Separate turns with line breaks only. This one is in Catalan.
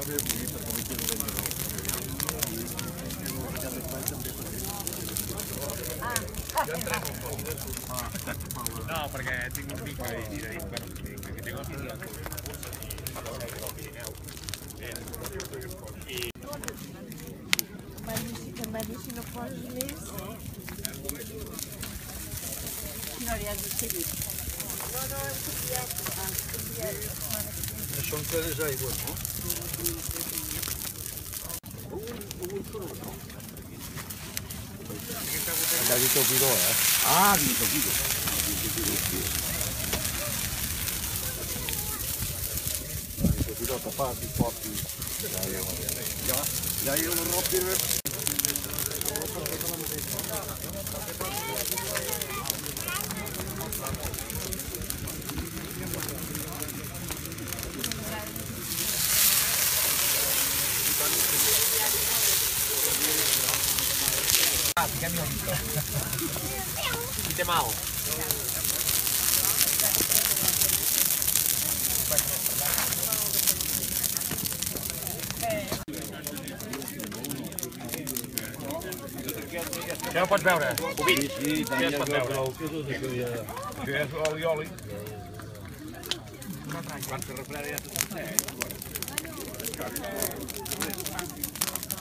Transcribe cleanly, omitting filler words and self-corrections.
No, perché tinc un mica di que tengo aquí
Magnifici no posis més. No li has de seguir. No, hem copiat.
Això encara és aigua, no?
Ha dit el bidó, eh?
Ah, dins el vidre.
El bidó tapat i fort i...
Ja hi ha una ropa.
Fiquem-hi el dito. Qui té mal? Ja ho pots veure? Ovint?
Sí,
ja es pot veure.
Això ja és oli.
Quan se refreda ja tot.